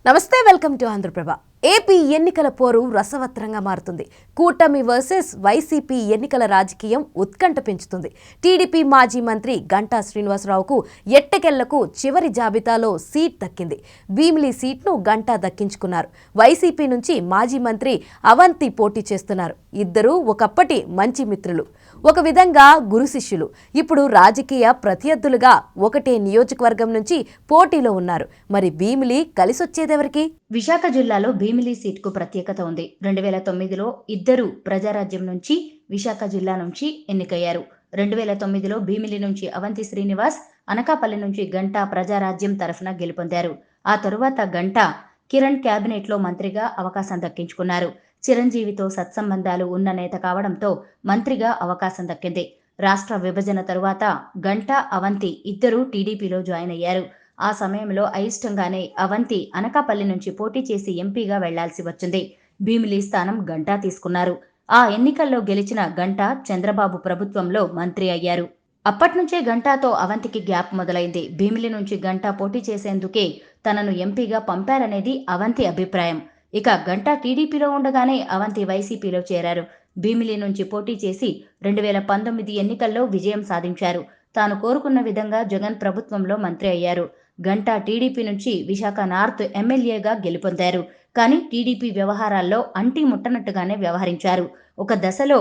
నమస్తే, welcome to Andhraprabha. AP ఎన్నికల పోరు రసవత్రంగా మారుతుంది. కూటమి వర్సెస్ వైసీపీ ఎన్నికల రాజకీయం ఉత్కంఠ పెంచుతుంది. టీడీపీ మాజీ మంత్రి గంటా శ్రీనివాసరావుకు ఎట్టకెళ్లకు చివరి జాబితాలో సీట్ దక్కింది. భీమిలి సీట్ను గంటా దక్కించుకున్నారు. వైసీపీ నుంచి మాజీ మంత్రి అవంతి పోటీ చేస్తున్నారు. ఇద్దరూ ఒకప్పటి మంచి మిత్రులు, ఒక విధంగా గురు శిష్యులు. ఇప్పుడు రాజకీయ ప్రత్యర్థులుగా ఒకటే నియోజకవర్గం నుంచి పోటీలో ఉన్నారు. మరి భీమిలి కలిసొచ్చేదెవరికి? విశాఖ జిల్లాలో భీమిలి సీట్కు ప్రత్యేకత ఉంది. 2009లో ఇద్దరు ప్రజారాజ్యం నుంచి, విశాఖ జిల్లా నుంచి ఎన్నికయ్యారు. 2009లో భీమిలి నుంచి అవంతి శ్రీనివాస్, అనకాపల్లి నుంచి గంటా ప్రజారాజ్యం తరఫున గెలుపొందారు. ఆ తరువాత గంటా కిరణ్ క్యాబినెట్లో మంత్రిగా అవకాశం దక్కించుకున్నారు. చిరంజీవితో సత్సంబంధాలు ఉన్న నేత కావడంతో మంత్రిగా అవకాశం దక్కింది. రాష్ట్ర విభజన తరువాత గంటా, అవంతి ఇద్దరూ టీడీపీలో జాయిన్ అయ్యారు. ఆ సమయంలో అయిష్టంగానే అవంతి అనకాపల్లి నుంచి పోటీ చేసి ఎంపీగా వెళ్లాల్సి వచ్చింది. భీమిలి స్థానం గంటా తీసుకున్నారు. ఆ ఎన్నికల్లో గెలిచిన గంటా చంద్రబాబు ప్రభుత్వంలో మంత్రి అయ్యారు. అప్పట్నుంచే గంటాతో అవంతికి గ్యాప్ మొదలైంది. భీమిలి నుంచి గంటా పోటీ చేసేందుకే తనను ఎంపీగా పంపారనేది అవంతి అభిప్రాయం. ఇక గంటా టీడీపీలో ఉండగానే అవంతి వైసీపీలో చేరారు. భీమిలి నుంచి పోటీ చేసి 2019 ఎన్నికల్లో విజయం సాధించారు. తాను కోరుకున్న విధంగా జగన్ ప్రభుత్వంలో మంత్రి అయ్యారు. గంటా టీడీపీ నుంచి విశాఖ నార్త్ ఎమ్మెల్యేగా గెలుపొందారు. కానీ టీడీపీ వ్యవహారాల్లో అంటి ముట్టనట్టుగానే వ్యవహరించారు. ఒక దశలో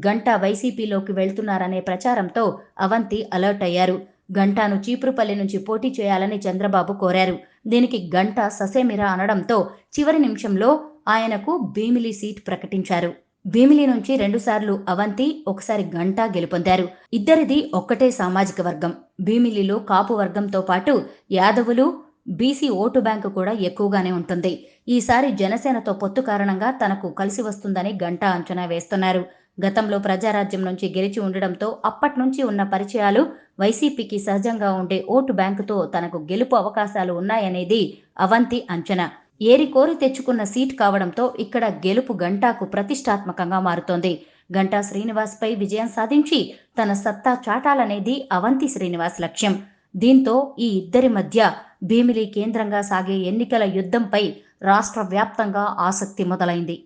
గంటా వైసీపీలోకి వెళ్తున్నారనే ప్రచారంతో అవంతి అలర్ట్ అయ్యారు. గంటాను చీపురుపల్లి నుంచి పోటీ చేయాలని చంద్రబాబు కోరారు. దీనికి గంటా ససేమిరా అనడంతో చివరి నిమిషంలో ఆయనకు భీమిలి సీట్ ప్రకటించారు. భీమిలి నుంచి 2 సార్లు అవంతి, ఒకసారి గంటా గెలుపొందారు. ఇద్దరిది ఒక్కటే సామాజిక వర్గం. భీమిలిలో కాపు వర్గంతో పాటు యాదవులు, బీసీ ఓటు బ్యాంకు కూడా ఎక్కువగానే ఉంటుంది. ఈసారి జనసేనతో పొత్తు కారణంగా తనకు కలిసి వస్తుందని గంటా అంచనా వేస్తున్నారు. గతంలో ప్రజారాజ్యం నుంచి గెలిచి ఉండడంతో అప్పట్నుంచి ఉన్న పరిచయాలు, వైసీపీకి సహజంగా ఉండే ఓటు బ్యాంకుతో తనకు గెలుపు అవకాశాలు ఉన్నాయనేది అవంతి అంచనా. ఏరికోరి తెచ్చుకున్న సీట్ కావడంతో ఇక్కడ గెలుపు గంటాకు ప్రతిష్టాత్మకంగా మారుతోంది. గంటా శ్రీనివాస్పై విజయం సాధించి తన సత్తా చాటాలనేది అవంతి శ్రీనివాస్ లక్ష్యం. దీంతో ఈ ఇద్దరి మధ్య భీమిలి కేంద్రంగా సాగే ఎన్నికల యుద్ధంపై రాష్ట్ర వ్యాప్తంగా ఆసక్తి మొదలైంది.